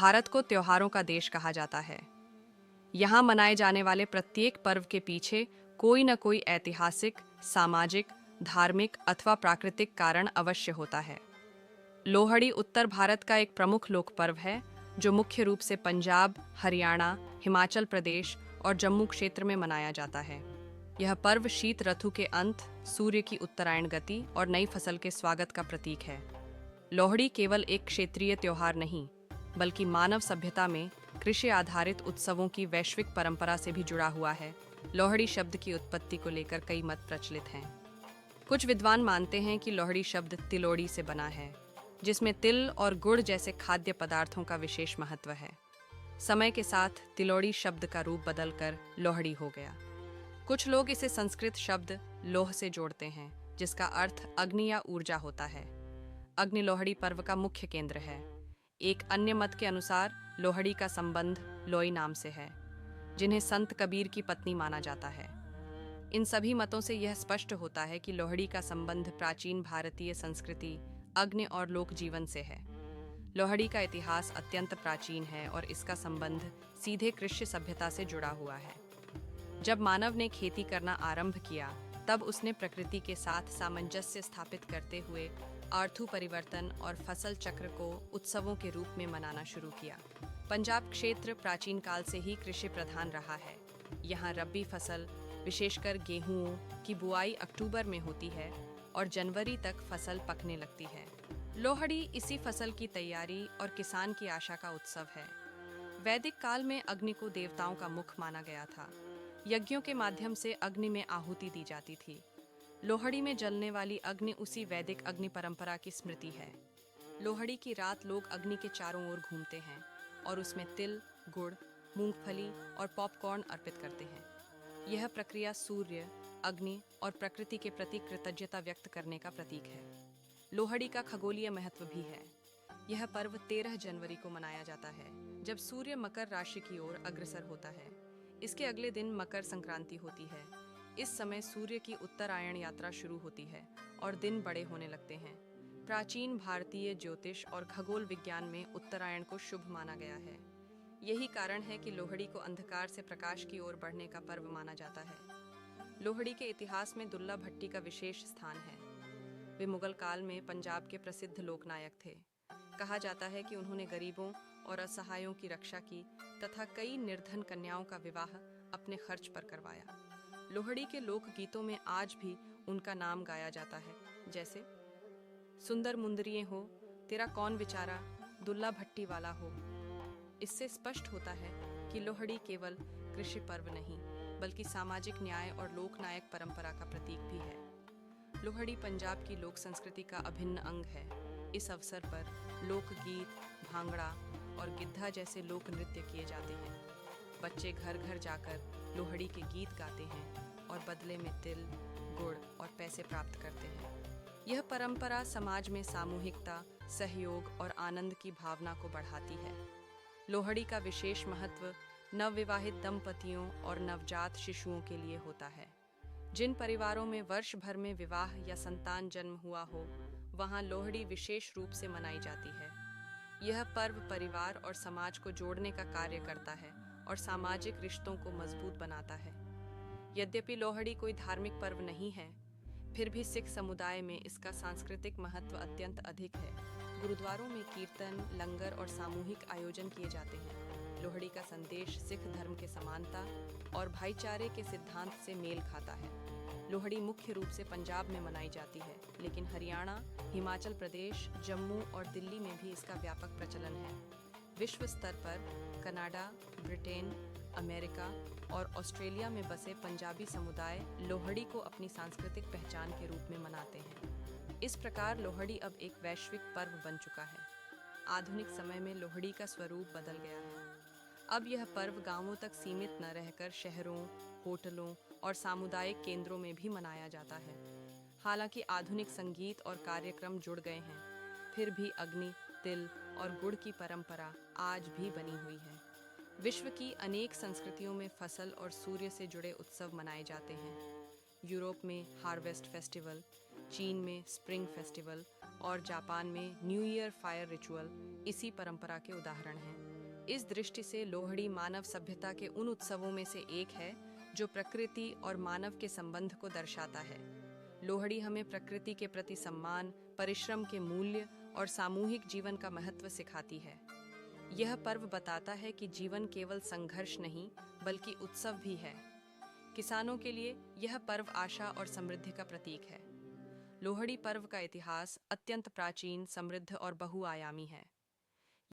भारत को त्योहारों का देश कहा जाता है। यहाँ मनाए जाने वाले प्रत्येक पर्व के पीछे कोई न कोई ऐतिहासिक, सामाजिक, धार्मिक अथवा प्राकृतिक कारण अवश्य होता है। लोहड़ी उत्तर भारत का एक प्रमुख लोक पर्व है, जो मुख्य रूप से पंजाब, हरियाणा, हिमाचल प्रदेश और जम्मू क्षेत्र में मनाया जाता है। यह पर्व शीत ऋतु के अंत, सूर्य की उत्तरायण गति और नई फसल के स्वागत का प्रतीक है। लोहड़ी केवल एक क्षेत्रीय त्योहार नहीं, बल्कि मानव सभ्यता में कृषि आधारित उत्सवों की वैश्विक परंपरा से भी जुड़ा हुआ है। लोहड़ी शब्द की उत्पत्ति को लेकर कई मत प्रचलित हैं। कुछ विद्वान मानते हैं कि लोहड़ी शब्द तिलोड़ी से बना है, जिसमें तिल और गुड़ जैसे खाद्य पदार्थों का विशेष महत्व है। समय के साथ तिलोड़ी शब्द का रूप बदलकर लोहड़ी हो गया। कुछ लोग इसे संस्कृत शब्द लोह से जोड़ते हैं, जिसका अर्थ अग्नि या ऊर्जा होता है। अग्नि लोहड़ी पर्व का मुख्य केंद्र है। एक अन्य मत के अनुसार लोहड़ी का संबंध लोई नाम से है, जिन्हें संत कबीर की पत्नी माना जाता है। इन सभी मतों से यह स्पष्ट होता है कि लोहड़ी का संबंध प्राचीन भारतीय संस्कृति, अग्नि और लोक जीवन से है। लोहड़ी का इतिहास अत्यंत प्राचीन है और इसका संबंध सीधे कृषि सभ्यता से जुड़ा हुआ है। जब मानव ने खेती करना आरंभ किया, तब उसने प्रकृति के साथ सामंजस्य स्थापित करते हुए आर्थु परिवर्तन और फसल चक्र को उत्सवों के रूप में मनाना शुरू किया। पंजाब क्षेत्र प्राचीन काल से ही कृषि प्रधान रहा है। यहाँ रबी फसल, विशेषकर गेहूं की बुआई अक्टूबर में होती है और जनवरी तक फसल पकने लगती है। लोहड़ी इसी फसल की तैयारी और किसान की आशा का उत्सव है। वैदिक काल में अग्नि को देवताओं का मुख माना गया था। यज्ञों के माध्यम से अग्नि में आहुति दी जाती थी। लोहड़ी में जलने वाली अग्नि उसी वैदिक अग्नि परंपरा की स्मृति है। लोहड़ी की रात लोग अग्नि के चारों ओर घूमते हैं और उसमें तिल, गुड़, मूंगफली और पॉपकॉर्न अर्पित करते हैं। यह प्रक्रिया सूर्य, अग्नि और प्रकृति के प्रति कृतज्ञता व्यक्त करने का प्रतीक है। लोहड़ी का खगोलीय महत्व भी है। यह पर्व 13 जनवरी को मनाया जाता है, जब सूर्य मकर राशि की ओर अग्रसर होता है। इसके अगले दिन मकर संक्रांति होती है। इस समय सूर्य की उत्तरायण यात्रा शुरू होती है और दिन बड़े होने लगते हैं। प्राचीन भारतीय ज्योतिष और खगोल विज्ञान में उत्तरायण को शुभ माना गया है। यही कारण है कि लोहड़ी को अंधकार से प्रकाश की ओर बढ़ने का पर्व माना जाता है। लोहड़ी के इतिहास में दुल्ला भट्टी का विशेष स्थान है। वे मुगल काल में पंजाब के प्रसिद्ध लोकनायक थे। कहा जाता है कि उन्होंने गरीबों और असहायों की रक्षा की तथा कई निर्धन कन्याओं का विवाह अपने खर्च पर करवाया। लोहड़ी के लोकगीतों में आज भी उनका नाम गाया जाता है, जैसे सुंदर मुंदरिये हो, तेरा कौन विचारा, दुल्ला भट्टी वाला हो। इससे स्पष्ट होता है कि लोहड़ी केवल कृषि पर्व नहीं, बल्कि सामाजिक न्याय और लोकनायक परंपरा का प्रतीक भी है। लोहड़ी पंजाब की लोक संस्कृति का अभिन्न अंग है। इस अवसर पर लोकगीत, भांगड़ा और गिद्धा जैसे लोक नृत्य किए जाते हैं। बच्चे घर घर जाकर लोहड़ी के गीत गाते हैं और बदले में तिल, गुड़ और पैसे प्राप्त करते हैं। यह परंपरा समाज में सामूहिकता, सहयोग और आनंद की भावना को बढ़ाती है। लोहड़ी का विशेष महत्व नवविवाहित दंपतियों और नवजात शिशुओं के लिए होता है। जिन परिवारों में वर्ष भर में विवाह या संतान जन्म हुआ हो, वहां लोहड़ी विशेष रूप से मनाई जाती है। यह पर्व परिवार और समाज को जोड़ने का कार्य करता है और सामाजिक रिश्तों को मजबूत बनाता है। यद्यपि लोहड़ी कोई धार्मिक पर्व नहीं है, फिर भी सिख समुदाय में इसका सांस्कृतिक महत्व अत्यंत अधिक है। गुरुद्वारों में कीर्तन, लंगर और सामूहिक आयोजन किए जाते हैं। लोहड़ी का संदेश सिख धर्म के समानता और भाईचारे के सिद्धांत से मेल खाता है। लोहड़ी मुख्य रूप से पंजाब में मनाई जाती है, लेकिन हरियाणा, हिमाचल प्रदेश, जम्मू और दिल्ली में भी इसका व्यापक प्रचलन है। विश्व स्तर पर कनाडा, ब्रिटेन, अमेरिका और ऑस्ट्रेलिया में बसे पंजाबी समुदाय लोहड़ी को अपनी सांस्कृतिक पहचान के रूप में मनाते हैं। इस प्रकार लोहड़ी अब एक वैश्विक पर्व बन चुका है। आधुनिक समय में लोहड़ी का स्वरूप बदल गया है। अब यह पर्व गांवों तक सीमित न रहकर शहरों, होटलों और सामुदायिक केंद्रों में भी मनाया जाता है। हालांकि आधुनिक संगीत और कार्यक्रम जुड़ गए हैं, फिर भी अग्नि, तिल और गुड़ की परंपरा आज भी बनी हुई है। विश्व की अनेक संस्कृतियों में फसल और सूर्य से जुड़े उत्सव मनाए जाते हैं। यूरोप में हार्वेस्ट फेस्टिवल, चीन में स्प्रिंग फेस्टिवल और जापान में न्यू ईयर फायर रिचुअल इसी परंपरा के उदाहरण हैं। इस दृष्टि से लोहड़ी मानव सभ्यता के उन उत्सवों में से एक है जो प्रकृति और मानव के संबंध को दर्शाता है। लोहड़ी हमें प्रकृति के प्रति सम्मान, परिश्रम के मूल्य और सामूहिक जीवन का महत्व सिखाती है। यह पर्व बताता है कि जीवन केवल संघर्ष नहीं बल्कि उत्सव भी है। किसानों के लिए यह पर्व आशा और समृद्धि का प्रतीक है। लोहड़ी पर्व का इतिहास अत्यंत प्राचीन, समृद्ध और बहुआयामी है।